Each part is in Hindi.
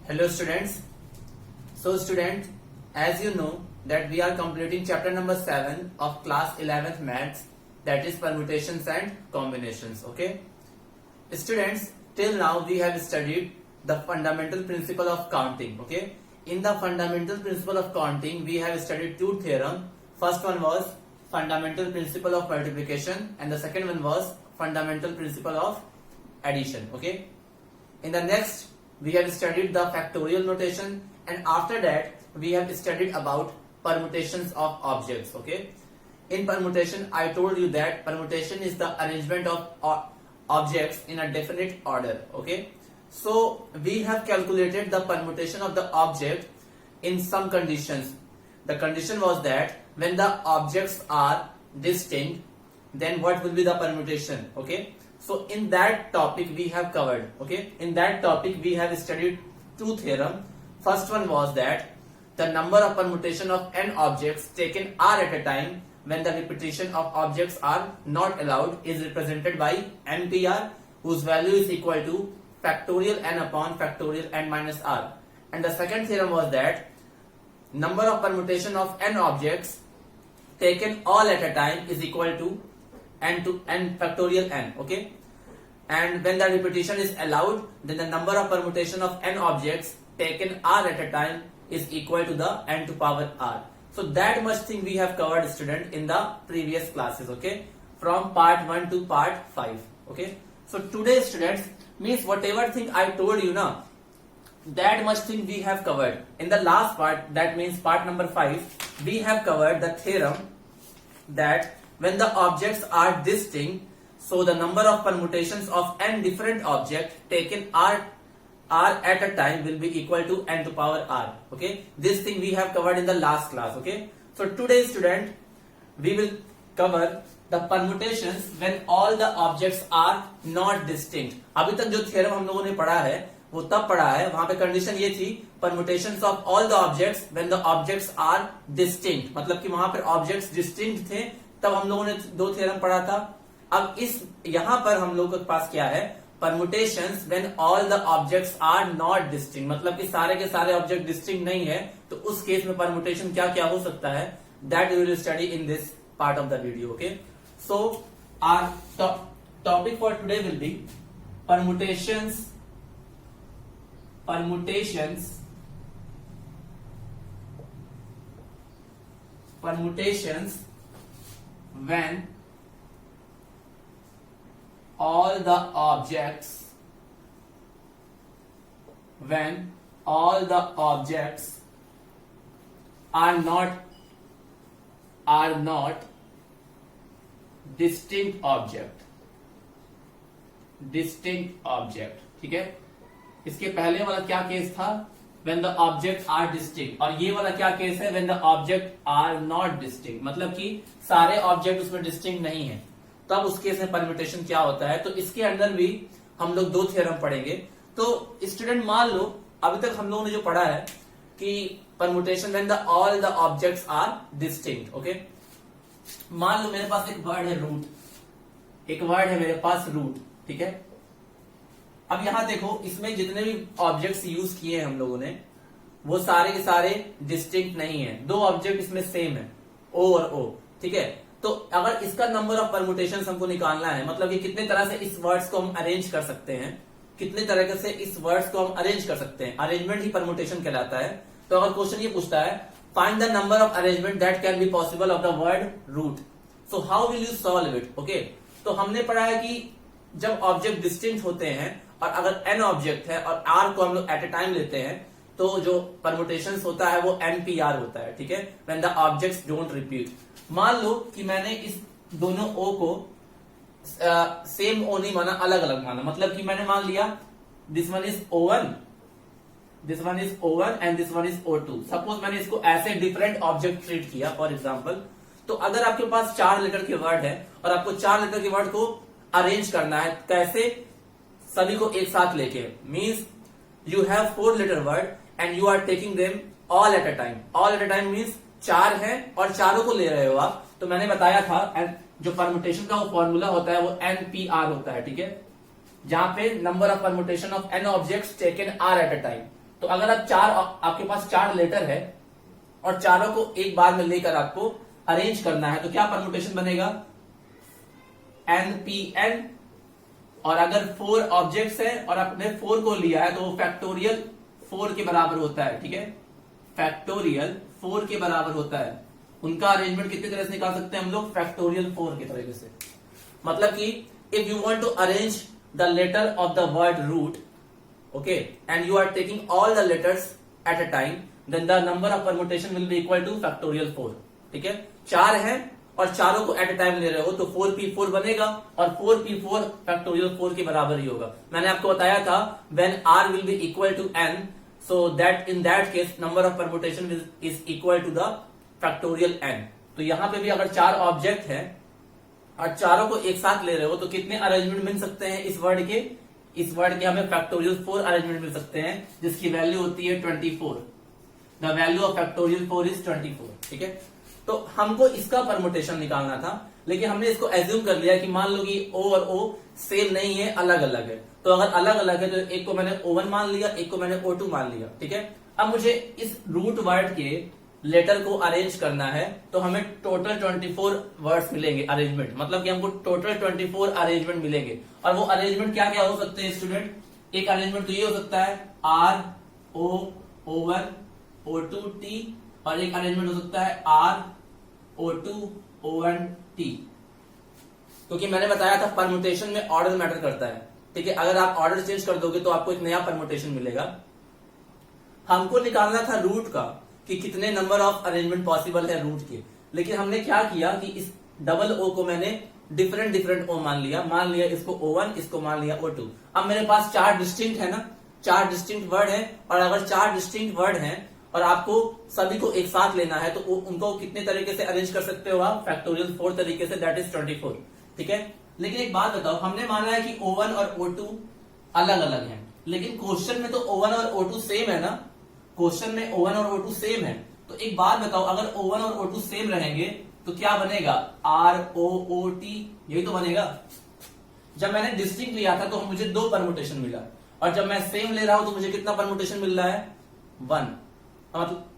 Hello students. So students, as you know that we are completing chapter number 7 of class 11th maths, that is permutations and combinations. Okay. Students, till now we have studied the fundamental principle of counting. Okay. In the fundamental principle of counting, we have studied two theorems. First one was fundamental principle of multiplication and the second one was fundamental principle of addition. Okay. In the next, we have studied the factorial notation, and after that we have studied about permutations of objects. Okay. In permutation, I told you that permutation is the arrangement of objects in a definite order. Okay. So we have calculated the permutation of the object in some conditions. The condition was that when the objects are distinct, then what will be the permutation? Okay. So in that topic we have covered. Okay. In that topic we have studied two theorems. First one was that the number of permutation of n objects taken r at a time when the repetition of objects are not allowed is represented by npr, whose value is equal to factorial n upon factorial n minus r. And the second theorem was that number of permutation of n objects taken all at a time is equal to n factorial n. Okay. And when the repetition is allowed, then the number of permutation of n objects taken r at a time is equal to the n to power r. So that much thing we have covered, student, in the previous classes. Okay, from part 1 to part 5. Okay. So today, students, means whatever thing I told you now, that much thing we have covered. In the last part, that means part number 5, we have covered the theorem that when the objects are distinct, so the number of permutations of n different objects taken r at a time will be equal to n to power r. Okay, this thing we have covered in the last class. Okay, so today, student, we will cover the permutations when all the objects are not distinct. अभी तक जो theorem हम लोगों ने पढ़ा है वो तब पढ़ा है, वहां पे कंडीशन ये थी permutations of all the objects when the objects are distinct, मतलब कि वहां पर objects distinct थे तब हम लोगों ने दो थ्योरम पढ़ा था. अब इस यहां पर हम लोगों के पास क्या है, permutations when all the objects are not distinct, मतलब कि सारे के सारे ऑब्जेक्ट डिस्टिंक्ट नहीं है, तो उस केस में परमुटेशन क्या क्या हो सकता है, that we will study in this part of the video. Okay, so our topic for today will be permutations when all the objects are not distinct object. ठीक है. इसके पहले वाला क्या केस था, when the objects are distinct, और ये वाला क्या केस है, when the objects are not distinct, मतलब कि सारे ऑब्जेक्ट उसमें डिस्टिंक्ट नहीं है, तब उस केस में परम्यूटेशन क्या होता है. तो इसके अंदर भी हम लोग दो थ्योरम पढ़ेंगे. तो स्टूडेंट मान लो अभी तक हम लोगों ने जो पढ़ा है कि permutation when the all the objects are distinct. Okay, मान लो मेरे पास एक वर्ड है रूट, मेरे पास रूट. ठीक है. अब यहां देखो, इसमें जितने भी ऑब्जेक्ट्स यूज किए हैं हम लोगों ने वो सारे के सारे डिस्टिंक्ट नहीं है. दो ऑब्जेक्ट इसमें सेम है, ओ और ओ. ठीक है. तो अगर इसका नंबर ऑफ परम्यूटेशंस हमको निकालना है, मतलब कि कितने तरह से इस वर्ड्स को हम अरेंज कर सकते हैं, अरेंजमेंट ही परम्यूटेशन कहलाता है. तो अगर क्वेश्चन ये पूछता है find the number of arrangement that can be possible of the word root, so how will you solve it. Okay, तो हमने पढ़ा है कि जब ऑब्जेक्ट डिस्टिंक्ट होते हैं और अगर n ऑब्जेक्ट है और r को हम लोग एट ए टाइम लेते हैं, तो जो परम्यूटेशन होता है वो npr होता है. ठीक है, when the objects don't repeat. मान लो कि मैंने इस दोनों o को सेम o नहीं माना, अलग अलग माना, मतलब कि मैंने मान लिया this one is o1 and this one is o2. Suppose मैंने इसको ऐसे डिफरेंट ऑब्जेक्ट ट्रीट किया. फॉर एग्जांपल, तो अगर आपके पास 4 लेटर के वर्ड है और आपको 4 लेटर के वर्ड को अरेंज करना है, कैसे, सभी को एक साथ लेके, means you have 4 letter word and you are taking them all at a time means 4 है और चारों को ले रहे हो आप. तो मैंने बताया था जो परम्यूटेशन का वो फॉर्मूला होता है वो NPR होता है. ठीक है, जहां पे number of permutation of n objects taken are at a time. तो अगर आप आपके पास 4 लेटर है और चारों को एक बार में लेकर आपको अरेंज करना है तो क्या परमुटेशन बनेगा, NPN। और अगर 4 ऑब्जेक्ट्स है और आपने 4 को लिया है तो वो फैक्टोरियल 4 के बराबर होता है, ठीक है, फैक्टोरियल 4 के बराबर होता है। उनका अरेंजमेंट कितनी तरह से निकाल सकते हैं हम लोग, फैक्टोरियल 4 की तरीके से। मतलब कि if you want to arrange the letter of the word root, okay, and you are taking all the letters at a time, then the number of permutation will be equal to factorial 4, ठीक है। 4 है और चारों को एट अ टाइम ले रहे हो तो 4p4 बनेगा और 4p4 फैक्टोरियल 4 के बराबर ही होगा। मैंने आपको बताया था when r will be equal to n, so that in that case number of permutation is equal to the factorial n। तो यहां पे भी अगर 4 ऑब्जेक्ट है और चारों को एक साथ ले रहे हो तो कितने अरेंजमेंट मिल सकते हैं इस वर्ड के, इस वर्ड के हमें फैक्टोरियल 4 अरेंजमेंट मिल सकते हैं जिसकी वैल्यू होती है 24। The value of factorial 4 is 24, ठीक है। तो हमको इसका परमुटेशन निकालना था, लेकिन हमने इसको एज्यूम कर लिया कि मान लो कि O और O सेम नहीं है, अलग अलग है। तो अगर अलग अलग है तो एक को मैंने O1 मान लिया, एक को मैंने O2 मान लिया, ठीक है। अब मुझे इस रूट वर्ड के लेटर को अरेंज करना है तो हमें टोटल 24 वर्ड्स मिलेंगे अरेंजमेंट, मतलब कि हमको टोटल 24 अरेंजमेंट मिलेंगे। और वो अरेंजमेंट क्या क्या हो सकते हैं स्टूडेंट, एक अरेंजमेंट तो ये हो सकता है R O O1 O2 T, और एक अरेंजमेंट हो सकता है R O2 O1 T। क्योंकि मैंने बताया था परमुटेशन में ऑर्डर मैटर करता है, ठीक है। अगर आप ऑर्डर चेंज कर दोगे तो आपको एक नया परमुटेशन मिलेगा। हमको निकालना था रूट का कि कितने नंबर ऑफ अरेंजमेंट पॉसिबल है रूट के, लेकिन हमने क्या किया कि इस डबल O को मैंने डिफरेंट O मान लिया इसको O1, इसको मान लिया O2। अब मेरे पास 4 डिस्टिंक्ट है ना, 4 डिस्टिंक्ट वर्ड है, और अगर 4 डिस्टिंक्ट वर्ड है और आपको सभी को एक साथ लेना है तो उनको कितने तरीके से अरेंज कर सकते हो आप, फैक्टोरियल 4 तरीके से, दैट इज 24, ठीक है। लेकिन एक बात बताओ, हमने माना है कि O1 और O2 अलग अलग हैं, लेकिन क्वेश्चन में तो O1 और O2 सेम है ना, क्वेश्चन में O1 और O2 सेम है। तो एक बात बताओ, अगर O1 और O2 सेम रहेंगे तो क्या बनेगा, ROOT, यही तो बनेगा। जब मैंने डिस्टिंक्ट लिया था तो मुझे 2 परमुटेशन मिला, और जब मैं सेम ले रहा हूं तो मुझे कितना परमुटेशन मिल रहा है, 1, मतलब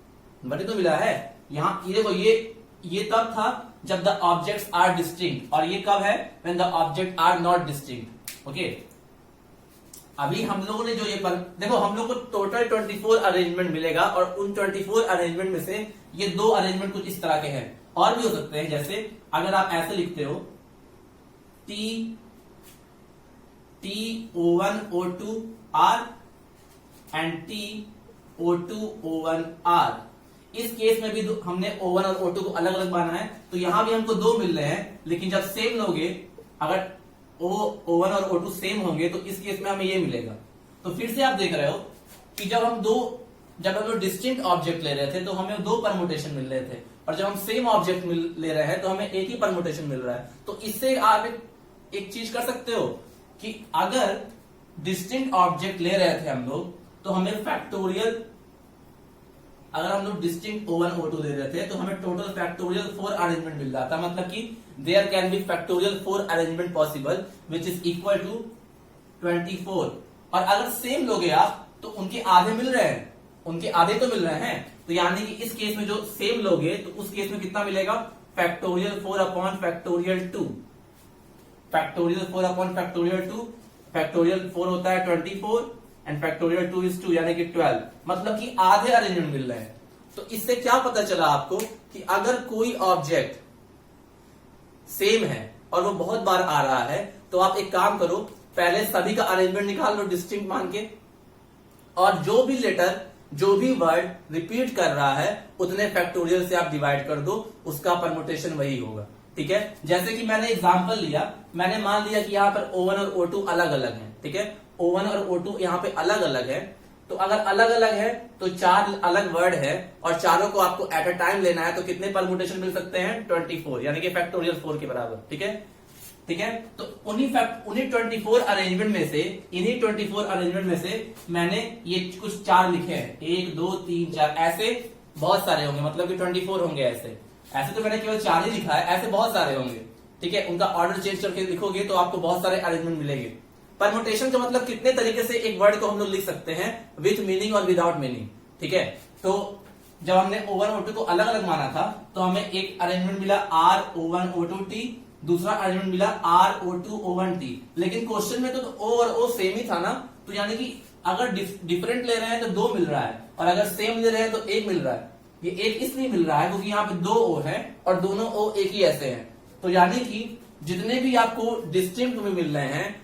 बटे तो मिला है। यहाँ ये देखो, ये तब था जब द ऑब्जेक्ट्स आर डिस्टिंक्ट, और ये कब है, when the object are not distinct, okay. अभी हम लोगों ने जो देखो, हम लोग को टोटल 24 अरेंजमेंट मिलेगा, और उन 24 अरेंजमेंट में से ये 2 अरेंजमेंट कुछ इस तरह के हैं, और भी हो सकते हैं। जैसे अगर आप ऐसे लिखते हो T O1 O2 R and T O2 O1 R, इस केस में भी हमने O1 और O2 को अलग अलग माना है, तो यहां भी हमको 2 मिल रहे हैं। लेकिन जब सेम लोगे, अगर O1 और O2 सेम होंगे तो इस केस में हमें ये मिलेगा। तो फिर से आप देख रहे हो कि जब हम लोग डिस्टिंक्ट ऑब्जेक्ट ले रहे थे तो हमें 2 परमुटेशन मिल रहे थे, और जब हम सेम ऑब्जेक्ट ले रहे हैं तो हमें एक ही परमुटेशन मिल रहा है। तो इससे आप एक चीज कर सकते हो कि अगर डिस्टिंक्ट ऑब्जेक्ट ले रहे थे हम लोग तो हमें फैक्टोरियल, अगर हम लोग डिस्टिंक्ट O1 O2 ले रहे थे तो हमें टोटल फैक्टोरियल 4 अरेंजमेंट मिल रहा था। मतलब कि there can be factorial 4 arrangement possible which is equal to 24। और अगर सेम लोगे आप तो उनके आधे मिल रहे हैं, उनके आधे तो मिल रहे हैं। तो यानी कि इस केस में जो सेम लोगे तो उस केस में कितना मिलेगा, factorial 4 upon factorial 2, factorial 4 upon factorial 2, factorial 4 होता है 24 एंड फैक्टोरियल 2 इज 2, यानी कि 12, मतलब कि आधे अरेंजमेंट मिल रहे हैं। तो इससे क्या पता चला आपको कि अगर कोई ऑब्जेक्ट सेम है और वो बहुत बार आ रहा है तो आप एक काम करो, पहले सभी का अरेंजमेंट निकाल लो डिस्टिंक्ट मान के, और जो भी लेटर, जो भी वर्ड रिपीट कर रहा है उतने फैक्टोरियल से आप डिवाइड कर दो, उसका परमुटेशन वही होगा, ठीक है। जैसे कि मैंने एग्जांपल लिया, मैंने मान लिया कि यहां पर O1 और O2 अलग अलग हैं, ठीक है। O1 और O2 यहाँ पे अलग अलग है, तो अगर अलग अलग है तो 4 अलग वर्ड है और चारों को आपको एट अ टाइम लेना है, तो कितने परमुटेशन मिल सकते हैं, 24, यानी कि फैक्टोरियल 4 के बराबर, ठीक है, ठीक है। तो उन्हीं 24 अरेंजमेंट में से, इन्हीं 24 अरेंजमेंट में से मैंने ये कुछ 4 लिखे हैं, 1 2 3 4, ऐसे बहुत सारे होंगे, मतलब कि 24 होंगे। ऐसे तो मैंने केवल 4 ही लिखा है, ऐसे बहुत सारे होंगे, ठीक है। उनका ऑर्डर चेंज करके लिखोगे तो आपको बहुत सारे अरेंजमेंट मिलेंगे। परमुटेशन का मतलब कितने तरीके से एक वर्ड को हम लोग लिख सकते हैं, विथ मीनिंग और विदाउट मीनिंग। ठीक है, तो जब हमने O1 O2 को अलग अलग माना था तो हमें एक अरेंजमेंट मिला RO1 O2T, दूसरा अरेंजमेंट मिला RO2 O1T। लेकिन क्वेश्चन में तो O और O सेम ही था ना, तो यानी कि अगर डिफरेंट ले रहे हैं तो 2 मिल रहा है, और अगर सेम ले रहे हैं तो 1 मिल रहा है। ये 1 इसलिए मिल रहा है क्योंकि यहाँ पे 2 O है और दोनों O एक ही ऐसे हैं। तो यानी कि जितने भी आपको डिस्टिंक्ट में मिल रहे हैं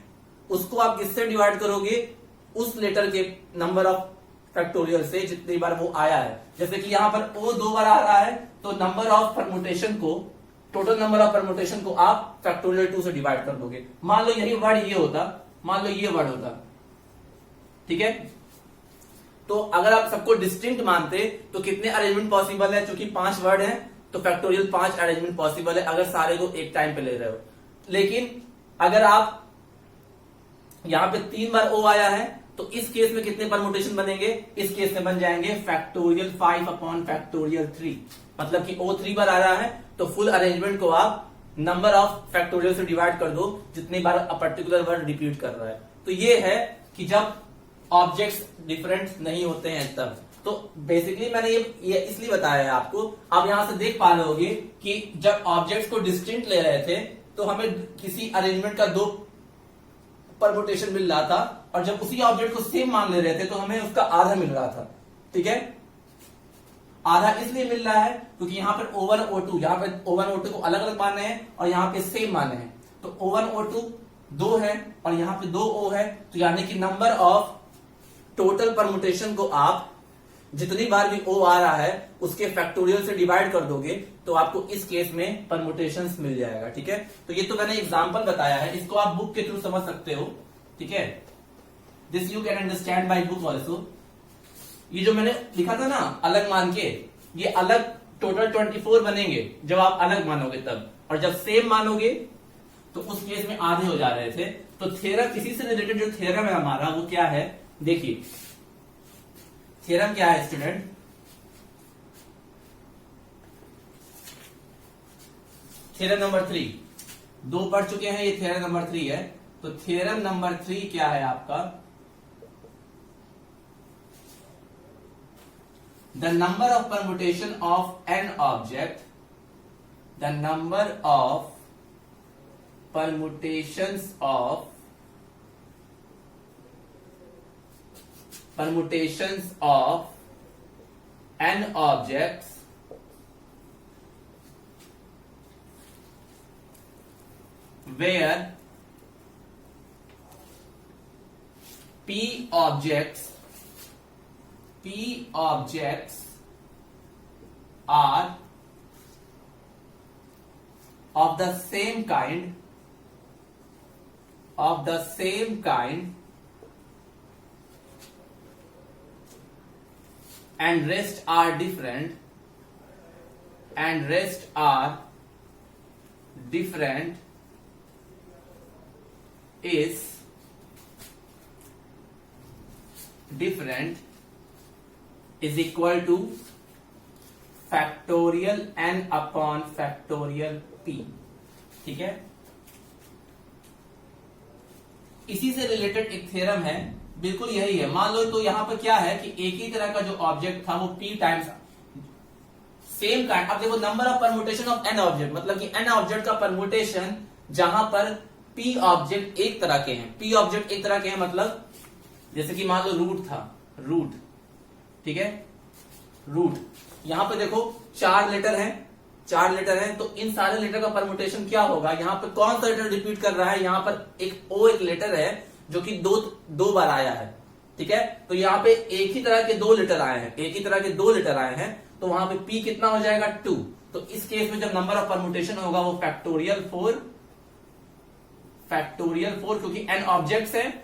उसको आप किससे डिवाइड करोगे, उस लेटर के नंबर ऑफ फैक्टोरियल से जितनी बार वो आया है। जैसे कि यहां पर O 2 बार आ रहा है तो नंबर ऑफ परमुटेशन को, टोटल नंबर ऑफ परमुटेशन को आप फैक्टोरियल 2 से डिवाइड कर दोगे। मान लो यही वर्ड ये होता, मान लो ये वर्ड होता, ठीक है। तो अगर आप सबको डिस्टिंक्ट मानते तो कितने अरेंजमेंट पॉसिबल है, क्योंकि 5 वर्ड है तो फैक्टोरियल 5 अरेंजमेंट पॉसिबल है अगर सारे को एक टाइम पे ले रहे हो। लेकिन अगर आप यहां पे 3 बार O आया है तो इस केस में कितने परमुटेशन बनेंगे, इस केस में बन जाएंगे फैक्टोरियल 5 अपॉन फैक्टोरियल 3। मतलब कि O 3 बार आ रहा है तो फुल अरेंजमेंट को आप नंबर ऑफ फैक्टोरियल से डिवाइड कर दो जितनी बार अ पर्टिकुलर वर्ड रिपीट कर रहा है। तो ये है कि जब ऑब्जेक्ट्स डिफरेंट नहीं होते हैं तब। तो बेसिकली मैंने ये इसलिए बताया है आपको। आप यहां से देख पा रहे होगे कि जब ऑब्जेक्ट्स को डिस्टिंक्ट ले रहे थे तो हमें किसी अरेंजमेंट का 2 परमुटेशन मिल रहा था, और जब उसी ऑब्जेक्ट को सेम मान ले रहे थे तो हमें उसका आधा मिल रहा था। ठीक है, आधा इसलिए मिल रहा है क्योंकि यहां पर O1 O2, यहां पर O1 O2 को अलग अलग माने हैं और यहां पे सेम माने हैं। तो O1 O2 2 है और यहां पे 2 O है, तो यानी कि नंबर ऑफ टोटल परमुटेशन को आप जितनी बार भी O आ रहा है उसके फैक्टोरियल से डिवाइड कर दोगे तो आपको इस केस में परमुटेशंस मिल जाएगा। ठीक है, तो ये तो मैंने एग्जांपल बताया है, इसको आप बुक के थ्रू समझ सकते हो। ठीक है, this you can understand by book also. ये जो मैंने लिखा था ना अलग मान के, ये अलग टोटल 24 बनेंगे जब आप अलग मानोगे तब, और जब सेम मानोगे तो उस केस में आधे हो जा रहे थे। तो थ्योरम, इसी से रिलेटेड जो थ्योरम है हमारा वो क्या है, देखिए थ्योरम क्या है स्टूडेंट, थ्योरम नंबर 3, 2 पढ़ चुके हैं, ये थ्योरम नंबर 3 है। तो थ्योरम नंबर 3 क्या है आपका, the number of permutation of N object, the number of permutations of an objects where P objects are of the same kind and rest are different is equal to factorial n upon factorial p। ठीक है, इसी से रिलेटेड एक थ्योरम है, बिल्कुल यही है। मान लो तो यहां पर क्या है कि एक ही तरह का जो ऑब्जेक्ट था वो p टाइम्स सेम काइंड। अब देखो number of permutation of n object, मतलब कि n ऑब्जेक्ट का परमुटेशन जहां पर p ऑब्जेक्ट एक तरह के हैं, p ऑब्जेक्ट एक तरह के हैं, मतलब जैसे कि मान लो रूट था, रूट, ठीक है, रूट, यहां पे देखो 4 लेटर हैं, तो इन सारे लेटर का परमुटेशन क्या होगा, यहां पर कौन सा लेटर रिपीट कर रहा है, यहां पर एक O एक लेटर है जो कि दो बार आया है। ठीक है, तो यहां पे एक ही तरह के 2 लेटर आए हैं, तो वहां पे P कितना हो जाएगा 2। तो इस केस में जब नंबर ऑफ परमुटेशन होगा वो फैक्टोरियल 4 क्योंकि n ऑब्जेक्ट्स हैं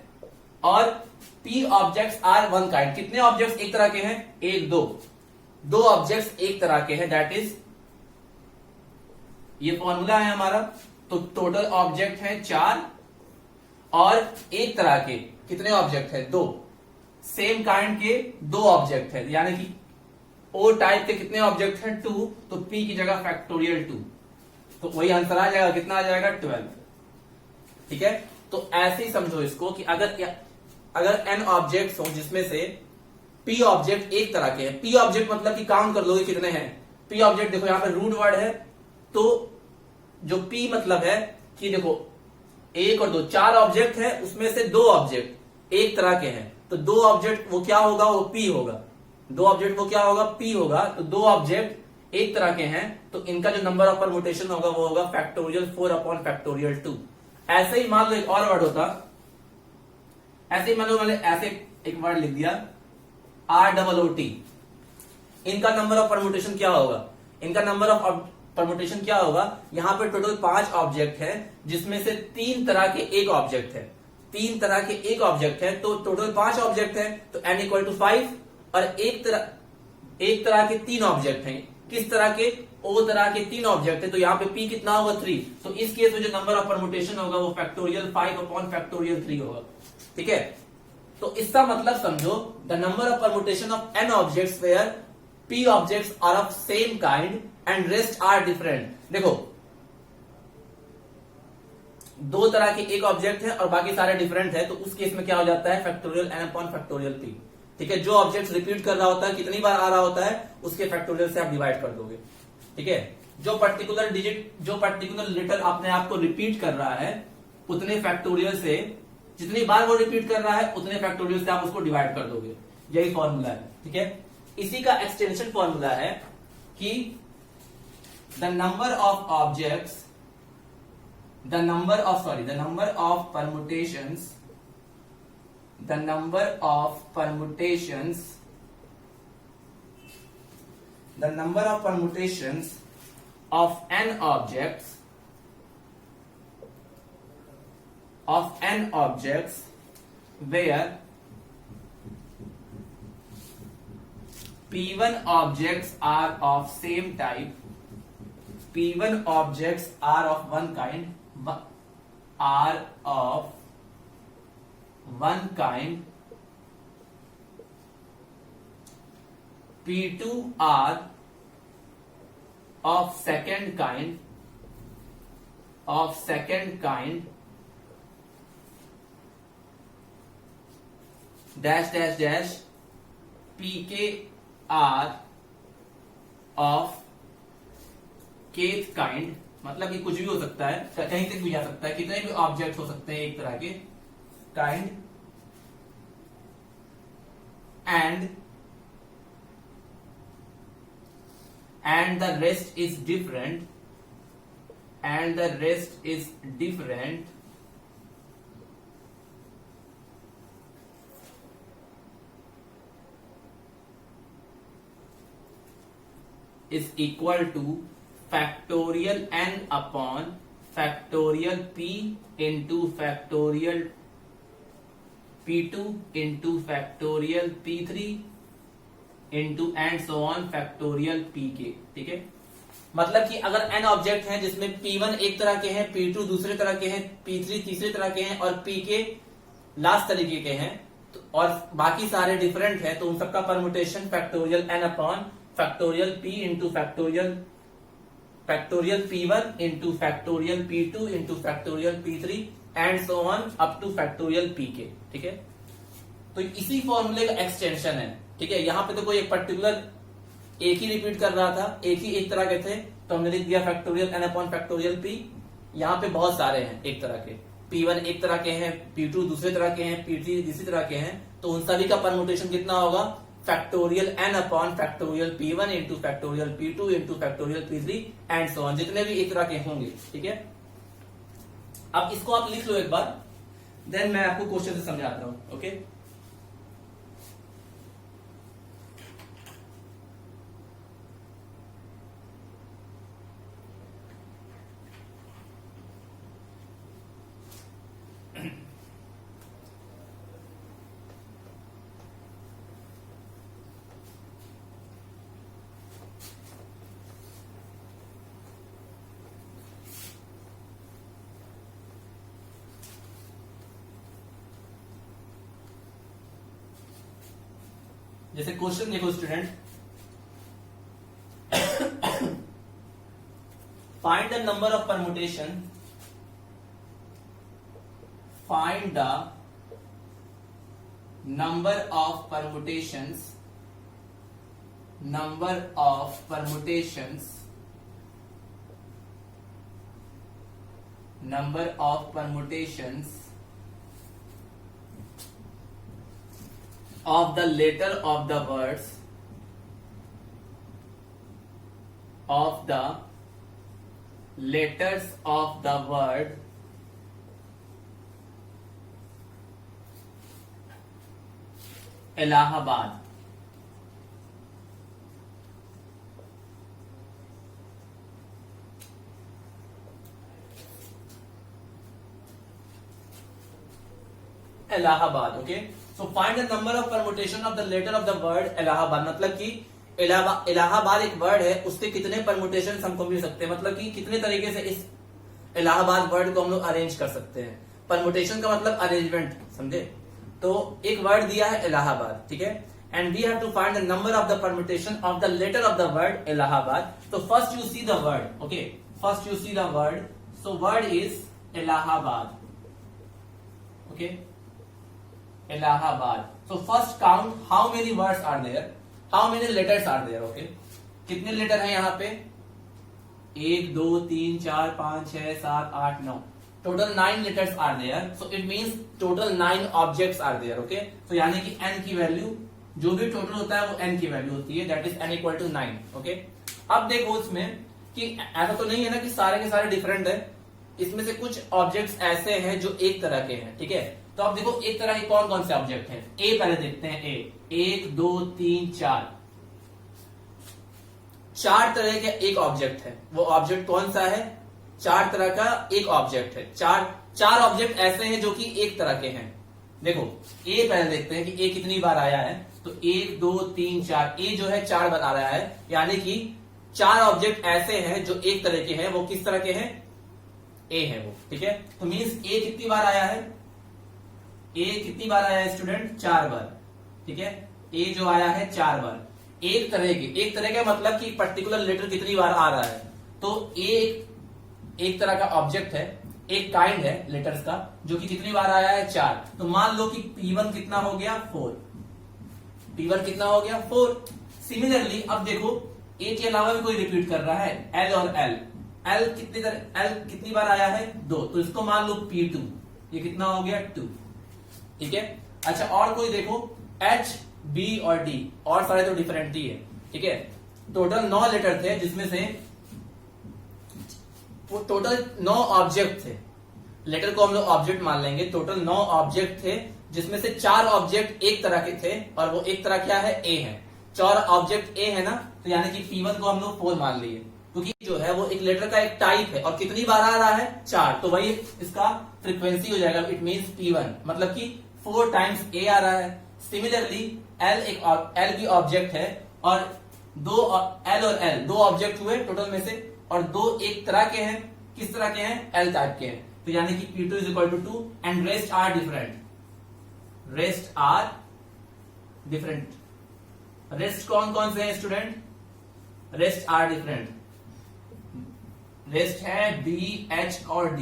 और P objects are one kind. कितने ऑब्जेक्ट्स एक तरह के हैं, 1 2 ऑब्जेक्ट्स एक तरह के हैं, दैट इज ये फॉर्मूला है हमारा। तो टोटल ऑब्जेक्ट है 4 और एक तरह के कितने ऑब्जेक्ट है, 2, सेम काइंड के 2 ऑब्जेक्ट है, यानी कि O टाइप के कितने ऑब्जेक्ट हैं 2, तो P की जगह फैक्टोरियल 2, तो वही आंसर आ जाएगा, कितना आ जाएगा 12। ठीक है, तो ऐसे ही समझो इसको कि अगर n ऑब्जेक्ट्स हो जिसमें से p ऑब्जेक्ट एक तरह के हैं, p ऑब्जेक्ट मतलब कि काउंट कर लोगे कितने हैं। p ऑब्जेक्ट देखो यहां पे रूट वर्ड है, तो जो p मतलब है कि देखो एक और दो, चार ऑब्जेक्ट है, उसमें से दो ऑब्जेक्ट एक तरह के हैं, तो दो ऑब्जेक्ट वो क्या होगा, वो p होगा। दो ऑब्जेक्ट वो क्या होगा, p होगा। तो दो ऑब्जेक्ट एक तरह के हैं तो इनका जो नंबर ऑफ परमुटेशन होगा वो होगा फैक्टोरियल 4 अपॉन फैक्टोरियल 2। ऐसे ही मान लो एक और वर्ड होता, ऐसे ही मान लो मैंने ऐसे एक वर्ड लिख दिया ROOT, इनका नंबर ऑफ परमुटेशन क्या होगा, इनका नंबर ऑफ परमुटेशन क्या होगा। यहां पे टोटल 5 ऑब्जेक्ट है जिसमें से 3 तरह के एक ऑब्जेक्ट है, 3 तरह के एक ऑब्जेक्ट है, तो टोटल 5 ऑब्जेक्ट है, तो n इक्वल टू 5। और एक तरह के 3 ऑब्जेक्ट हैं, किस तरह के, ओ तरह के 3 ऑब्जेक्ट है, तो यहाँ पे p कितना होगा 3। तो इस केस में जो नंबर ऑफ परमुटेशन होगा वो फैक्टोरियल 5 अपॉन फैक्टोरियल 3 होगा। ठीक है, तो इसका मतलब समझो the number of permutation of n objects where p objects are of same kind and rest are different. देखो दो तरह के एक ऑब्जेक्ट है और बाकी सारे डिफरेंट है, तो उस केस में क्या हो जाता है factorial n upon factorial p। ठीक है, जो ऑब्जेक्ट रिपीट कर रहा होता है, कितनी बार आ रहा होता है, उसके फैक्टोरियल से आप डिवाइड कर दोगे। ठीक है, जो पर्टिकुलर डिजिट, जो पर्टिकुलर लेटर अपने आप को रिपीट कर रहा है, उतने फैक्टोरियल से, जितनी बार वो रिपीट कर रहा है उतने फैक्टोरियल से आप उसको डिवाइड कर दोगे। यही फॉर्मूला है। ठीक है, इसी का एक्सटेंशन फॉर्मूला है कि the number of objects, the number of permutations, the number of permutations of n objects where p1 objects are of same type, p1 objects are of one kind, p2 are of second kind, dash dash dash, pk are of kth kind, मतलब कि कुछ भी हो सकता है, कहीं तक भी जा सकता है, कितने भी ऑब्जेक्ट हो सकते हैं एक तरह के kind, and the rest is different, is equal to factorial n upon factorial p into factorial p2 into factorial p3 into and so on factorial pk। ठीक है, मतलब कि अगर n ऑब्जेक्ट हैं जिसमें p1 एक तरह के हैं, p2 दूसरे तरह के हैं, p3 तीसरे तरह के हैं और pk लास्ट तरीके के हैं, तो और बाकी सारे डिफरेंट हैं, तो उन सबका permutation factorial n upon factorial p into factorial p1 into factorial p2 into factorial p3 and so on up two factorial pk। ठीक है, तो इसी फॉर्मूले का एक्सटेंशन है। ठीक है, यहां पे तो कोई एक पर्टिकुलर एक ही रिपीट कर रहा था, एक ही एक तरह के थे, तो हमने लिख दिया factorial n upon factorial p। यहाँ पे बहुत सारे हैं एक तरह के, p1 एक तरह के हैं, p2 दूसरे तरह के हैं, p3 तीसरी तरह के हैं, तो उन सभी का परमुटेशन कितना होगा factorial n upon factorial p1 into factorial p2 into factorial p3 and so on, जितने भी एक तरह के होंगे। ठीक है, अब इसको आप लिख लो एक बार, देन मैं आपको क्वेश्चन से समझाता हूं। ओके, जैसे क्वेश्चन देखो student, find the number of permutation find the number of permutations of the letter of the words of the letters of the word Allahabad. Allahabad, okay. So find the number of permutation of the letter of the word Allahabad, मतलब कि इलाहाबाद एक वर्ड है, उसके कितने परमुटेशन हमको मिल सकते हैं, मतलब कि कितने तरीके से इस इलाहाबाद वर्ड को हम लोग अरेंज कर सकते हैं। परमुटेशन का मतलब अरेंजमेंट, समझे। तो एक वर्ड दिया है इलाहाबाद, ठीक है, and we have to find the number of the permutation of the letter of the word Allahabad. तो first you see the word, okay, first you see the word. So word is Allahabad, okay, Allahabad. So first count how many words are there, how many letters are there, okay. कितने लेटर हैं यहाँ पे, 1 2 3 4 5 6 7 8 9, total 9 letters are there. So it means total 9 objects are there, okay. तो यानी कि n की वैल्यू, जो भी टोटल होता है वो n की वैल्यू होती है, that is n equal to 9, okay. अब देखो उसमें कि ऐसा तो नहीं है ना कि सारे के सारे डिफरेंट है, इसमें से कुछ ऑब्जेक्ट्स ऐसे हैं जो एक तरह के हैं, ठीक है। तो अब देखो एक तरह के कौन कौन से ऑब्जेक्ट हैं, ए पहले देखते हैं। ए 1 2 3 4, 4 तरह के एक ऑब्जेक्ट है। वो ऑब्जेक्ट कौन सा है, 4 तरह का एक ऑब्जेक्ट है। चार ऑब्जेक्ट ऐसे हैं जो कि एक तरह के हैं। देखो ए पहले देखते हैं कि ए कितनी बार आया है। तो 1 2 3 4, ए जो है 4 बार आ रहा है, यानी कि 4 ऑब्जेक्ट ऐसे हैं जो एक तरह के हैं। वो किस तरह के हैं, ए है वो, ठीक है। तो मीन्स ए कितनी बार आया है, ए कितनी बार आया है स्टूडेंट, 4 बार, ठीक है। ए जो आया है 4 बार, एक तरह के मतलब कि पर्टिकुलर लेटर कितनी बार आ रहा है। तो एक तरह का ऑब्जेक्ट है, एक काइंड है लेटर्स का, जो कि कितनी बार आया है, 4। तो मान लो कि P1 कितना हो गया, 4। P1 कितना हो गया, 4। सिमिलरली अब देखो ए के अलावा भी कोई रिपीट कर रहा है, एल और एल कितनी बार आया है, 2। तो इसको मान लो P2, ये कितना हो गया, 2, ठीक है। अच्छा और कोई देखो H B और D, और सारे तो डिफरेंट ही है, ठीक है। टोटल 9 लेटर थे, जिसमें से टोटल 9 ऑब्जेक्ट थे। लेटर को हम लोग ऑब्जेक्ट मान लेंगे। टोटल 9 ऑब्जेक्ट थे, जिसमें से 4 ऑब्जेक्ट एक तरह के थे, और वो एक तरह क्या है, ए है। 4 ऑब्जेक्ट ए है ना, तो यानी कि P1 को हम लोग 4 मान लिए, क्योंकि जो है वो एक लेटर का एक टाइप है, और कितनी बार आ रहा है, 4। तो वही इसका फ्रीक्वेंसी हो जाएगा, इट मीन्स P1, मतलब कि 4 टाइम्स ए आ रहा है। सिमिलरली एल भी ऑब्जेक्ट है, और एल और एल 2 ऑब्जेक्ट हुए टोटल में से, और 2 एक तरह के हैं। किस तरह के हैं, एल टाइप के हैं। तो यानी कि P2 is equal to 2 and rest are different. Rest कौन कौन से हैं student, rest are different. Rest है B H और D।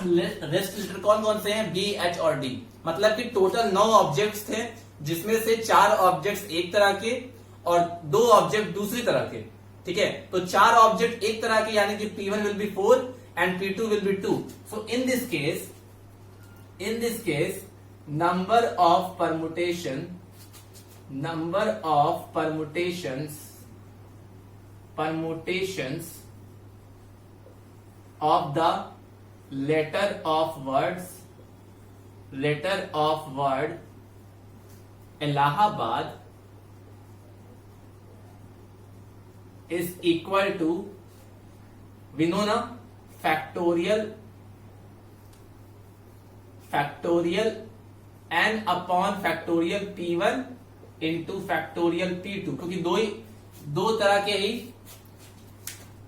रेस्ट लेटर कौन कौन से हैं, B H और D। मतलब कि टोटल 9 ऑब्जेक्ट्स थे, जिसमें से 4 ऑब्जेक्ट्स एक तरह के और 2 ऑब्जेक्ट दूसरी तरह के, ठीक है। तो 4 ऑब्जेक्ट एक तरह के, यानी कि P1 will be 4 and P2 will be 2। So in this case number of permutations of the letter of word Allahabad is equal to, we know na, factorial n upon factorial P1 into factorial P2, क्योंकि दो तरह के ही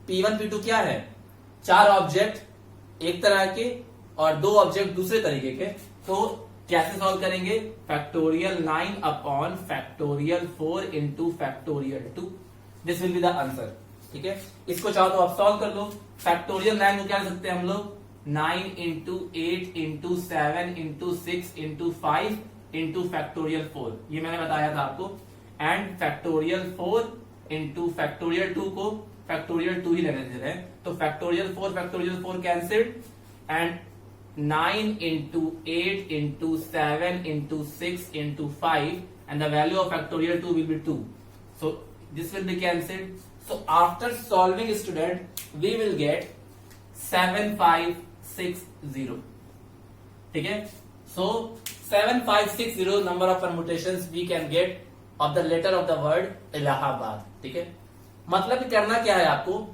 P1 P2 क्या है, 4 ऑब्जेक्ट एक तरह के और 2 ऑब्जेक्ट दूसरे तरीके के। तो कैसे सॉल्व करेंगे, factorial 9 upon factorial 4 into factorial 2, this will be the answer, ठीक है। इसको चाहो तो आप सॉल्व कर लो। फैक्टोरियल 9 को क्या लिख सकते हैं हम लोग, 9 into 8 into 7 into 6 into 5 into factorial 4, ये मैंने बताया था आपको, एंड फैक्टोरियल 4 इंटू फैक्टोरियल 2 को फैक्टोरियल 2 ही लेने दे रहे हैं, तो factorial 4 cancelled, and 9 into 8 into 7 into 6 into 5, and the value of factorial 2 will be 2. So this will be cancelled. So after solving, student, we will get 7560. ठीक है? So 7560 number of permutations we can get of the letter of the word Allahabad. ठीक है? मतलब करना क्या है आपको,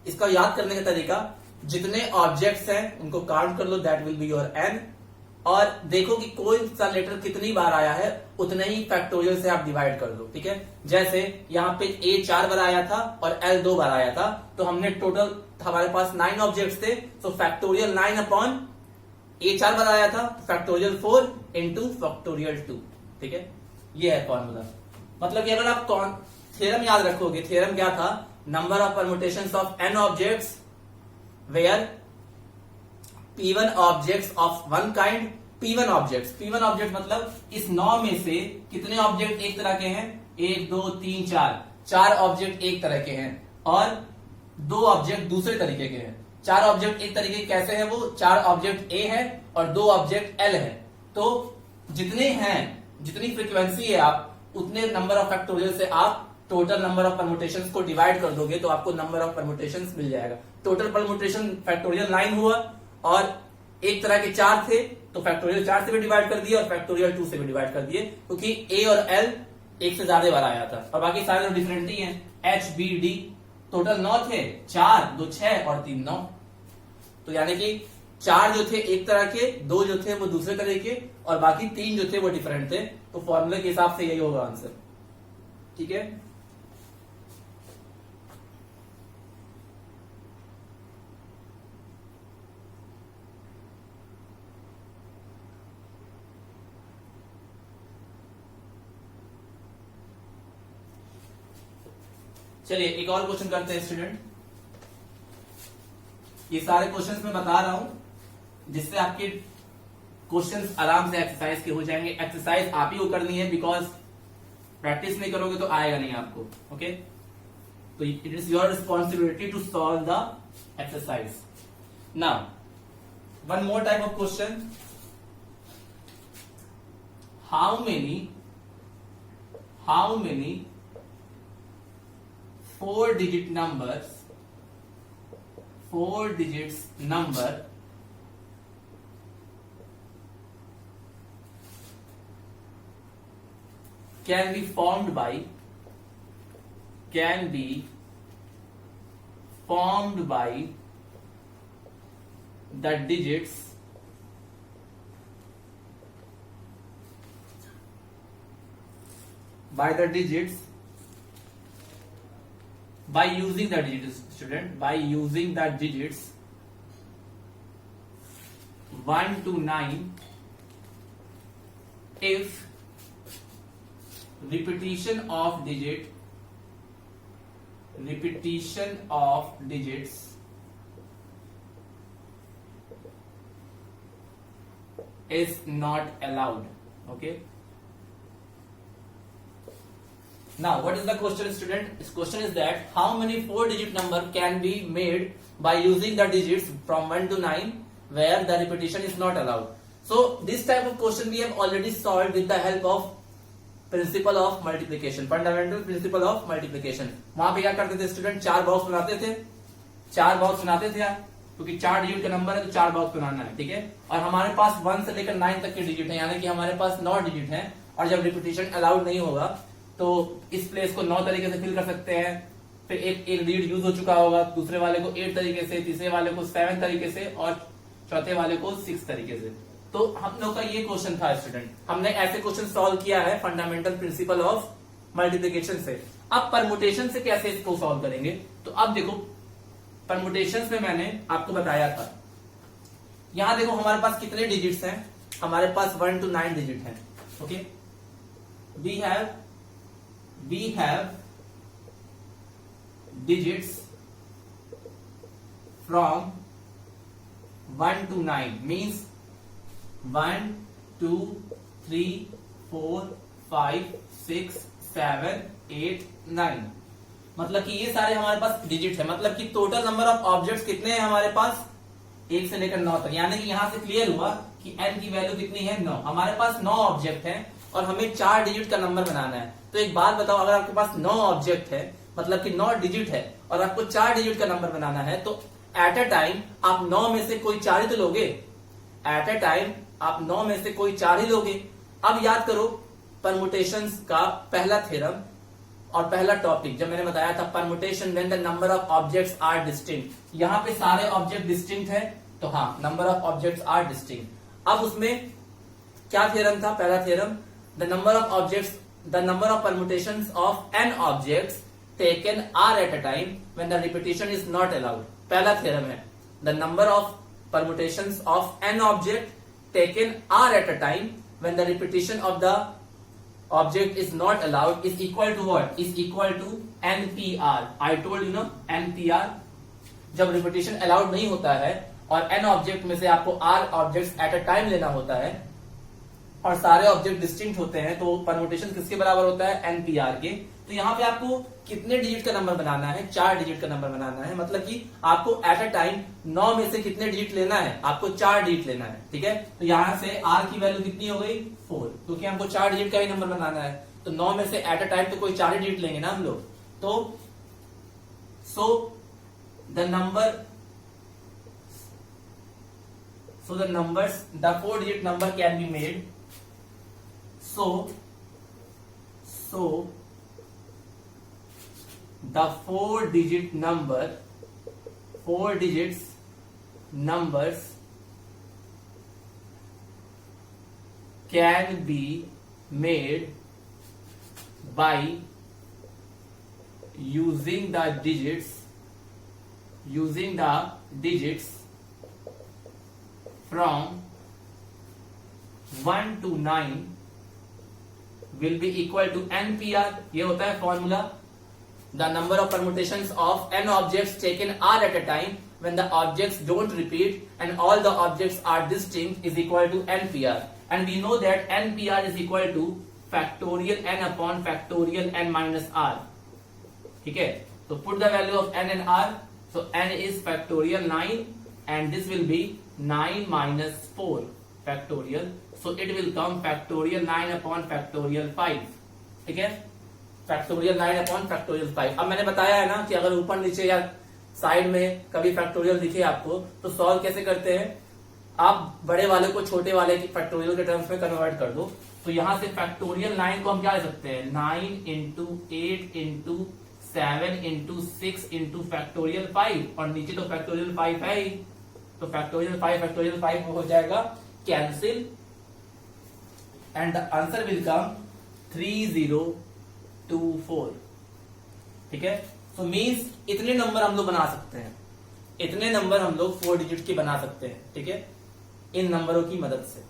इसका याद करने का तरीका, जितने ऑब्जेक्ट्स हैं उनको काउंट कर लो, that will be your N, और देखो कि कोई सा लेटर कितनी बार आया है, उतने ही फैक्टोरियल से आप डिवाइड कर दो. ठीक है, जैसे यहाँ पे ए 4 बार आया था और एल 2 बार आया था, तो हमने टोटल, हमारे पास 9 ऑब्जेक्ट्स थे, तो फैक्टोरियल 9 अपॉन ए 4 बार आया था, फैक्टोरियल 4 इंटू फैक्टोरियल 2. ठीक है, ये है फॉर्मूला. मतलब कि अगर आप थ्योरम याद रखोगे, थ्योरम क्या था, number of permutations of N objects where P1 objects of one kind, P1 objects मतलब इस 9 में से कितने ऑब्जेक्ट एक तरह के हैं, 1 2 3 4 ऑब्जेक्ट एक तरह के हैं और 2 ऑब्जेक्ट दूसरे तरीके के हैं. 4 ऑब्जेक्ट एक तरीके कैसे हैं, वो 4 ऑब्जेक्ट ए है और 2 ऑब्जेक्ट एल है. तो जितने हैं, जितनी फ्रीक्वेंसी है, आप उतने नंबर ऑफ फैक्टोरियल से आप टोटल नंबर ऑफ परम्यूटेशंस को डिवाइड कर दोगे तो आपको नंबर ऑफ परम्यूटेशंस मिल जाएगा. टोटल परम्यूटेशन फैक्टोरियल 9 हुआ और एक तरह के 4 थे, तो फैक्टोरियल 4 से भी डिवाइड कर दिए और फैक्टोरियल 2 से भी डिवाइड कर दिए, क्योंकि ए और एल एक से ज्यादा बार आया था और बाकी सारे डिफरेंट ही हैं. एच बी डी टोटल 9 थे, 4 2 6 और 3 9, तो यानी कि 4 जो थे एक तरह के, 2 जो थे वो दूसरे तरह के और बाकी 3 जो थे वो डिफरेंट थे. तो फॉर्मूले के हिसाब से यही होगा आंसर. ठीक है, चलिए एक और क्वेश्चन करते हैं स्टूडेंट. ये सारे क्वेश्चंस मैं बता रहा हूं जिससे आपके क्वेश्चंस आराम से एक्सरसाइज के हो जाएंगे. एक्सरसाइज आप ही को करनी है, बिकॉज प्रैक्टिस नहीं करोगे तो आएगा नहीं आपको. ओके, तो it is your responsibility to solve the exercise. Now one more type of question. How many 4 digit number can be formed by the digits by using the digits, student, by using the digits 1 to 9 if repetition of digits is not allowed. Okay, now what is the question, student? This question is that how many 4 digit number can be made by using the digits from 1 to 9 where the repetition is not allowed. So this type of question we have already solved with the help of principle of multiplication, fundamental principle of multiplication. वहां पे क्या करते थे स्टूडेंट, 4 बॉक्स बनाते थे, 4 बॉक्स बनाते थे आप, क्योंकि 4 डिजिट का नंबर है तो 4 बॉक्स बनाना है. ठीक है, और हमारे पास 1 से लेकर 9 तक के डिजिट है, यानी कि हमारे पास 9 डिजिट है. और जब रिपीटिशन अलाउड नहीं होगा तो इस प्लेस को 9 तरीके से फिल कर सकते हैं. फिर एक डिजिट यूज हो चुका होगा, दूसरे वाले को 8 तरीके से, तीसरे वाले को 7 तरीके से और चौथे वाले को 6 तरीके से. तो हम लोग का ये क्वेश्चन था स्टूडेंट. हमने ऐसे क्वेश्चन सॉल्व किया है फंडामेंटल प्रिंसिपल ऑफ मल्टीप्लिकेशन से. अब परमुटेशन से कैसे इसको सॉल्व करेंगे, तो अब देखो परमुटेशन में मैंने आपको बताया था. यहां देखो हमारे पास कितने डिजिट्स हैं, हमारे पास 1 to 9 डिजिट हैं. Okay, we have digits from 1 to 9 means 1 2 3 4 5 6 7 8 9, मतलब कि ये सारे हमारे पास डिजिट है। मतलब कि टोटल नंबर ऑफ ऑब्जेक्ट्स कितने हैं हमारे पास, 1 से लेकर 9 तक। यानी कि यहां से क्लियर हुआ कि n की वैल्यू कितनी है, 9। हमारे पास 9 ऑब्जेक्ट हैं और हमें 4 डिजिट का नंबर बनाना है। तो एक बात बताओ, अगर आपके पास 9 ऑब्जेक्ट है, मतलब कि 9 डिजिट है, और आपको 4 डिजिट का नंबर बनाना है, तो एट अ टाइम आप 9 में से कोई 4 ही तो लोगे। एट अ टाइम आप 9 में से कोई 4 ही लोगे। अब याद करो परमुटेशंस का पहला थ्योरम और पहला टॉपिक, जब मैंने बताया था permutation when the number of objects are distinct. यहां पे सारे ऑब्जेक्ट डिस्टिंक्ट है, तो हाँ, number of objects are distinct. अब उसमें क्या थ्योरम था, पहला theorem, the number of objects, the number of permutations of N objects taken are at a time when the repetition is not allowed. पहला थ्योरम है the number of permutations of N object taken are at a time when the repetition of the object is not allowed is equal to what, is equal to NPR. I told you ना, NPR। जब रिपीटिशन अलाउड नहीं होता है और n ऑब्जेक्ट में से आपको r objects eight a time लेना होता है और सारे ऑब्जेक्ट डिस्टिंक्ट होते हैं, तो परमुटेशन किसके बराबर होता है, NPR के। तो यहाँ पे आपको कितने डिजिट का नंबर बनाना है, 4 डिजिट का नंबर बनाना है। मतलब कि आपको एट अ टाइम 9 में से कितने डिजिट लेना है, आपको 4 डिजिट लेना है। ठीक है, तो यहां से r की वैल्यू कितनी हो गई, 4, क्योंकि हमको 4 डिजिट का ही नंबर बनाना है। तो 9 में से एट अ टाइम तो कोई 4 ही डिजिट लेंगे ना हम लोग। तो so the numbers, the 4 digit number can be made. So the 4 digit number, 4 digits numbers can be made by using the digits from 1 to 9 will be equal to NPR। ये होता है formula, the number of permutations of n objects taken are at a time when the objects don't repeat and all the objects are distinct is equal to NPR, and we know that NPR is equal to factorial n upon factorial n minus r। ठीक है, तो put the value of n and r, so n is factorial 9 and this will be 9 minus 4 factorial, so it will come factorial 9 upon factorial 5। ठीक है, फैक्टोरियल 9 अपॉन फैक्टोरियल 5। अब मैंने बताया है ना कि अगर ऊपर नीचे या साइड में कभी फैक्टोरियल दिखे आपको, तो सॉल्व कैसे करते हैं, आप बड़े वाले को छोटे वाले की फैक्टोरियल के टर्म्स में कन्वर्ट कर दो। तो यहां से फैक्टोरियल 9 को हम क्या ले सकते हैं, 9 into 8 into 7 into 6 into factorial 5, और नीचे तो फैक्टोरियल 5 है ही, तो फैक्टोरियल 5 हो जाएगा cancel, and the answer will come 3024। ठीक है, सो मीन्स इतने नंबर हम लोग बना सकते हैं, इतने नंबर हम लोग 4 डिजिट के बना सकते हैं। ठीक है, इन नंबरों की मदद से।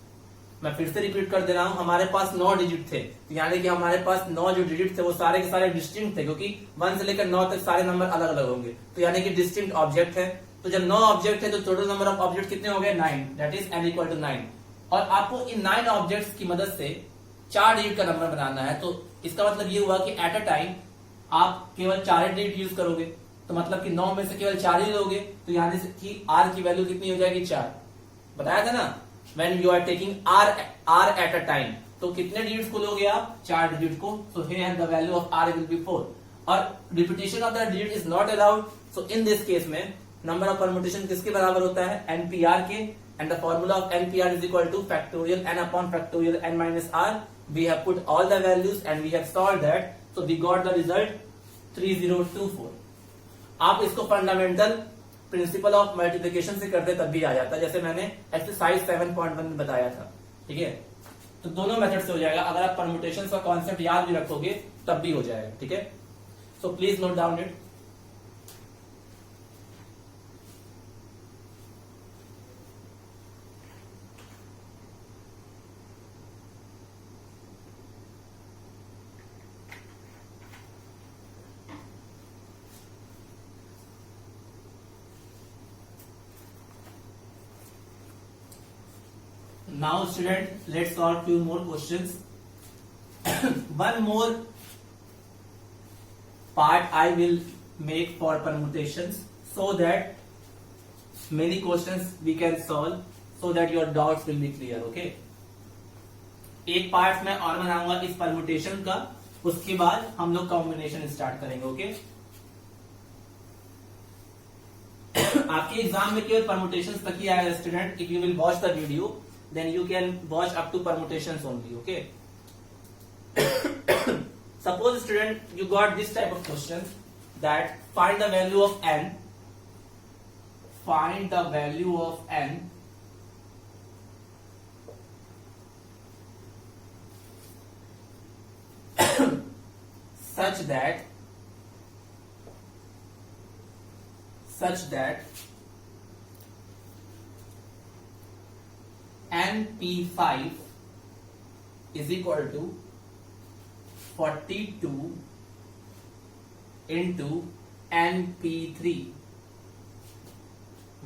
मैं फिर से रिपीट कर दे रहा हूं, हमारे पास 9 डिजिट थे, तो यानी कि हमारे पास 9 जो डिजिट थे वो सारे के सारे डिस्टिंक्ट थे, क्योंकि 1 से लेकर 9 तक सारे नंबर अलग अलग होंगे, तो यानी कि डिस्टिंक्ट ऑब्जेक्ट है। तो जब 9 ऑब्जेक्ट है तो टोटल नंबर ऑफ ऑब्जेक्ट कितने हो गए, 9, that is n equal to 9। और आपको इन 9 ऑब्जेक्ट्स की मदद से 4 डिजिट का नंबर बनाना है। तो इसका मतलब ये हुआ कि एट अ टाइम आप केवल 4 डिजिट यूज करोगे, तो मतलब कि 9 में से केवल 4 ही लोगे, तो यानी कि r की वैल्यू कितनी हो जाएगी, 4। बताया था ना, when you are taking r at a time, तो कितने डिजिट्स को लोगे आप, 4 डिजिट को। So here the value of r will be 4, और repetition of the digit is not allowed. So in this case में नंबर ऑफ परमुटेशन किसके बराबर होता है, NPR के, and the formula of NPR is equal to factorial n upon factorial n minus r। We have put all the values and we have solved that, so we got the result 3024। आप इसको फंडामेंटल प्रिंसिपल ऑफ मल्टीप्लिकेशन से करते तब भी आ जाता, जैसे मैंने एक्सरसाइज 7.1 में बताया था। ठीक है, तो दोनों मेथड से हो जाएगा, अगर आप परम्यूटेशन का कॉन्सेप्ट याद भी रखोगे तब भी हो जाएगा। ठीक है, so please note down it. Now student, let's solve few more questions. One more part I will make for permutations so that many questions we can solve so that your doubts will be clear. Okay. एक पार्ट मैं और बनाऊंगा इस परमुटेशन का, उसके बाद हम लोग कॉम्बिनेशन स्टार्ट करेंगे. ओके. आपके एग्जाम में केवल परमुटेशंस तक ही आएगा student. If you will watch the video then you can watch up to permutations only. Okay. Suppose student you got this type of question that find the value of n, find the value of n such that np5 is equal to 42 into np3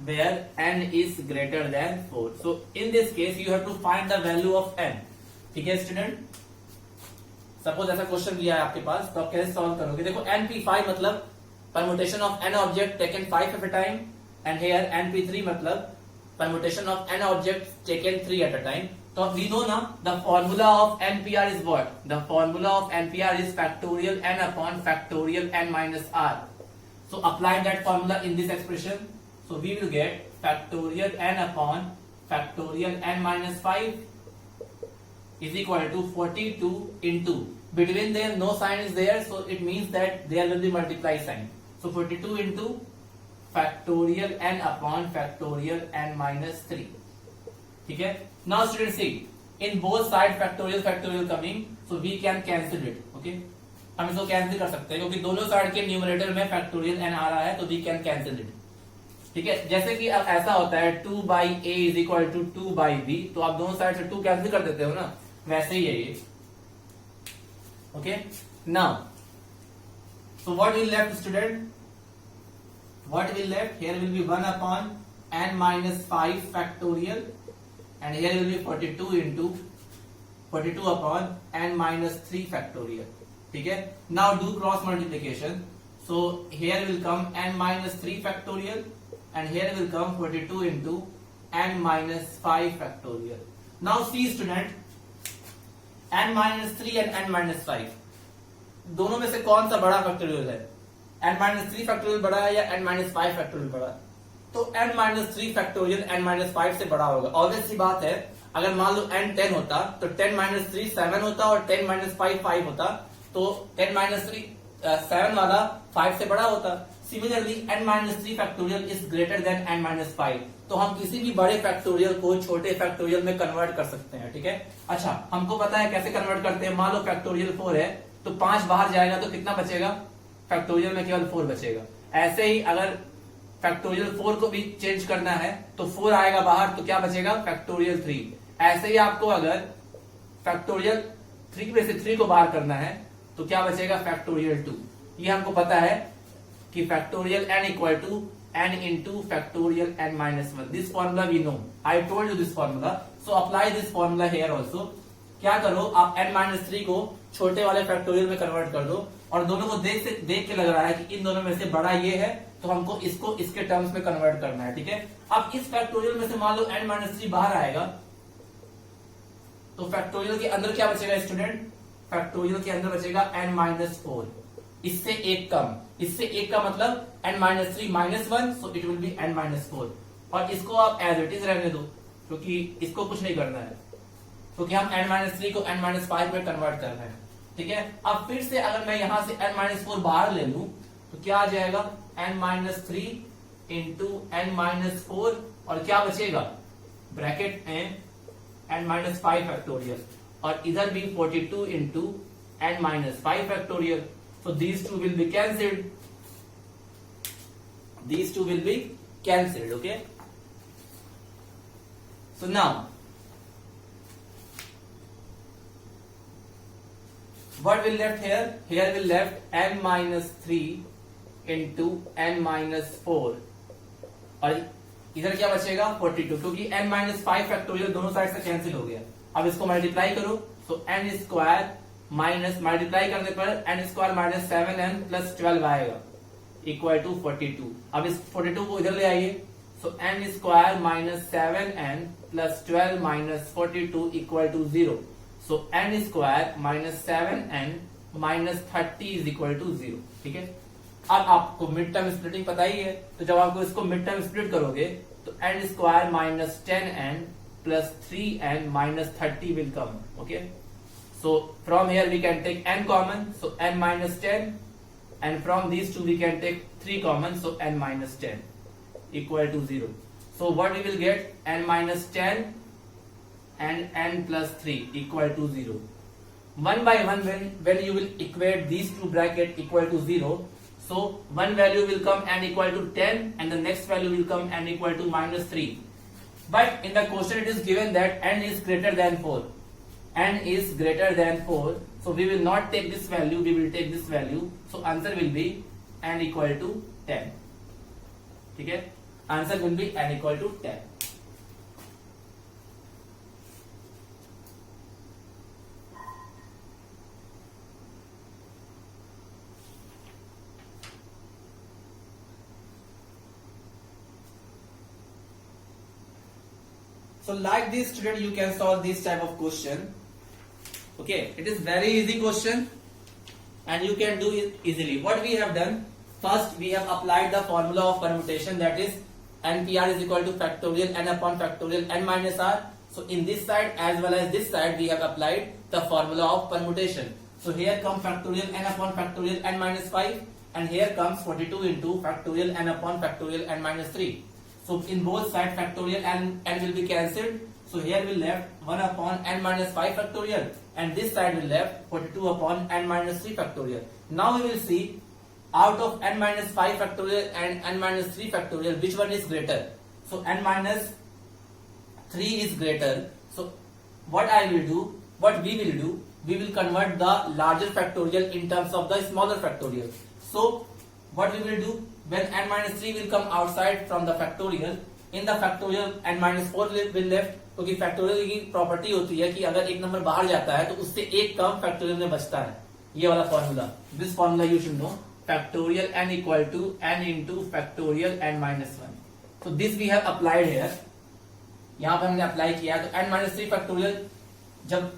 where n is greater than 4. So in this case you have to find the value of n. ठीक है स्टूडेंट. सपोज ऐसा क्वेश्चन दिया है आपके पास, तो आप कैसे सॉल्व करोगे? देखो np5 मतलब permutation of n object taken 5 eight a time, and here np3 मतलब permutation of n objects taken 3 at a time. So we know now the formula of NPR is what? The formula of NPR is factorial n upon factorial n minus r. So apply that formula in this expression. So we will get factorial n upon factorial n minus 5 is equal to 42 into, between them no sign is there, so it means that there will be multiply sign. So 42 into factorial n upon factorial n minus 3. ठीक है. Now students see, in both side factorial coming, so we can cancel it. Okay. हम इसको कैंसिल कर सकते हैं क्योंकि दोनों साइड के न्यूमरेटर में फैक्टोरियल n आ रहा है, तो वी कैन कैंसिल इट. ठीक है. जैसे कि अब ऐसा होता है 2 by a is equal to 2 by b, तो आप दोनों साइड से 2 कैंसिल कर देते हो ना, वैसे ही है ये. Okay. Now so what will left student? What will left? Here will be 1 upon n minus 5 factorial, and here will be 42 into 42 upon n minus 3 factorial. ठीक है. Now do cross multiplication. So here will come n minus 3 factorial, and here will come 42 into n minus 5 factorial. Now see student, n minus 3 and n minus 5 दोनों में से कौन सा बड़ा फैक्टोरियल है? n minus 3 फैक्टोरियल बड़ा है या n minus 5 फैक्टोरियल बड़ा है? तो n minus 3 factorial n minus 5 से बड़ा होगा. ऑब्वियस सी बात है. अगर मान लो n 10 होता तो 10 minus 3 7 होता और 10 minus 5 5 होता, तो 10 minus 3 7 वाला 5 से बड़ा होता. Similarly n minus 3 factorial is greater than n minus 5. तो हम किसी भी बड़े फैक्टोरियल को छोटे फैक्टोरियल में कन्वर्ट कर सकते हैं. ठीक है. अच्छा, हमको पता है कैसे कन्वर्ट करते हैं. मान लो फैक्टोरियल 4 है, तो 5 बाहर जाएगा तो कितना बचेगा? फैक्टोरियल में केवल 4 बचेगा. ऐसे ही अगर फैक्टोरियल 4 को भी चेंज करना है तो 4 आएगा बाहर, तो क्या बचेगा? फैक्टोरियल 3. ऐसे ही आपको अगर फैक्टोरियल 3 में से 3 को बाहर करना है तो क्या बचेगा? फैक्टोरियल 2. ये हमको पता है कि factorial n equal to n into factorial n minus 1. This formula we know. I told you this formula. So apply this formula here also. क्या करो, आप n माइनस 3 को छोटे वाले फैक्टोरियल में कन्वर्ट कर दो, और दोनों को देख के लग रहा है कि इन दोनों में से बड़ा ये है, तो हमको इसको इसके टर्म्स में कन्वर्ट करना है. ठीक है. अब इस फैक्टोरियल में से मान लो n माइनस 3 बाहर आएगा, तो फैक्टोरियल के अंदर क्या बचेगा स्टूडेंट? फैक्टोरियल के अंदर बचेगा n माइनस 4. इससे एक कम, इससे एक का मतलब n minus 3 minus 1, so it will be n minus 4. और इसको आप एज इट इज रहने दो, क्योंकि इसको कुछ नहीं करना है, क्योंकि हम n माइनस 3 को n माइनस 5 में कन्वर्ट करना है. ठीक है. अब फिर से अगर मैं यहां से n माइनस 4 बाहर ले लूं तो क्या आ जाएगा? n minus 3 into n minus 4, और क्या बचेगा? ब्रैकेट में n माइनस 5 फैक्टोरियल, और इधर भी 42 into n minus 5 factorial. So these two will be cancelled. These two will be cancelled. Okay. So now what will left here? Here will left n minus 3 into n minus 4, और इधर क्या बचेगा 42, क्योंकि n माइनस 5 फैक्टोरियल दोनों साइड से कैंसिल हो गया। अब इसको मल्टीप्लाई करो, तो n स्क्वायर माइनस, मल्टीप्लाई करने पर n square minus 7n plus 12 आएगा इक्वल टू 42। अब इस 42 को इधर ले आइए, so n square minus 7n plus 12 minus 42 equal to 0। So n square minus 7n minus 30 is equal to 0। ठीक है, अब आपको मिड टर्म स्प्लिटिंग पता ही है, तो जब आपको इसको मिड टर्म स्प्लिट करोगे तो n square minus 10n plus 3n minus 30 will come. Okay, so from here we can take n common, so n minus 10, and from these two we can take 3 common, so n minus 10 equal to 0. So what we will get, n minus 10 and n plus 3 equal to 0. One by one, when you will equate these two bracket equal to 0, so one value will come n equal to 10 and the next value will come n equal to minus 3. But in the question it is given that n is greater than 4. n is greater than 4, so we will not take this value, we will take this value, so answer will be n equal to 10. ठीक है, answer will be n equal to 10. So like this student, you can solve this type of question. Okay, it is very easy question and you can do it easily. What we have done, first we have applied the formula of permutation, that is NPR is equal to factorial n upon factorial n minus r. So in this side as well as this side we have applied the formula of permutation. So here comes factorial n upon factorial n minus 5 and here comes 42 into factorial n upon factorial n minus 3. So in both sides factorial n will be cancelled. So here we left 1 upon n minus 5 factorial and this side we left 42 upon n minus 3 factorial. Now we will see out of n minus 5 factorial and n minus 3 factorial which one is greater. So n minus 3 is greater. So what we will do, we will convert the larger factorial in terms of the smaller factorial. So what we will do, when n minus 3 will come outside from the factorial, in the factorial n minus 4 will left, क्योंकि फैक्टोरियल की प्रॉपर्टी होती है कि अगर एक नंबर बाहर जाता है तो उससे एक कम फैक्टोरियल में बचता है। ये वाला formula, this formula you should know, factorial n equal to n into factorial n minus 1। तो this we have applied here, यहाँ पर हमने अप्लाई किया। तो n माइनस 3 फैक्टोरियल, जब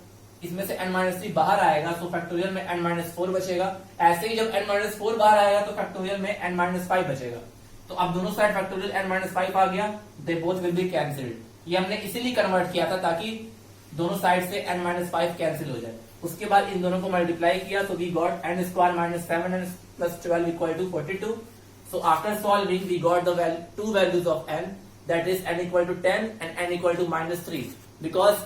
इसमें से n माइनस 3 बाहर आएगा तो फैक्टोरियल में n माइनस 4 बचेगा। ऐसे ही जब n माइनस 4 बाहर आएगा तो फैक्टोरियल में n माइनस 5 बचेगा। तो अब दोनों साइड फैक्टोरियल n माइनस 5 आ गया, they both will be cancelled. ये हमने इसीलिए कन्वर्ट किया था ताकि दोनों साइड से n माइनस 5 कैंसिल हो जाए। उसके बाद इन दोनों को मल्टीप्लाई किया, तो we got n square minus 7n plus 12 equal to 42। So after solving we got the two values of n, that is n equal to 10 and n equal to minus 3. Because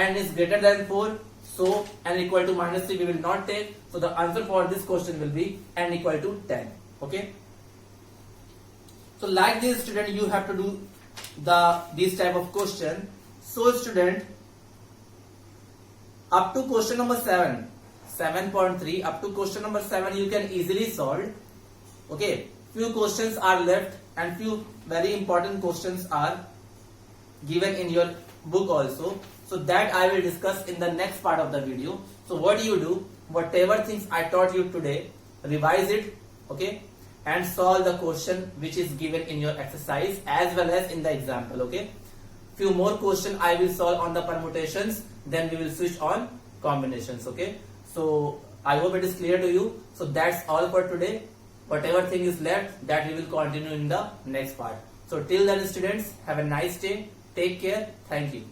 n is greater than 4, so n equal to minus 3 we will not take. So the answer for this question will be n equal to 10. Okay. So like this student, you have to do this type of question. So student, up to question number 7.3 up to question number 7 you can easily solve. Okay, few questions are left and few very important questions are given in your book also, so that I will discuss in the next part of the video. So what do, whatever things I taught you today, revise it, okay, and solve the question which is given in your exercise as well as in the example. Okay, few more questions I will solve on the permutations, then we will switch on combinations. Okay, so I hope it is clear to you. So that's all for today. Whatever thing is left, that we will continue in the next part. So till then students, have a nice day, take care, thank you.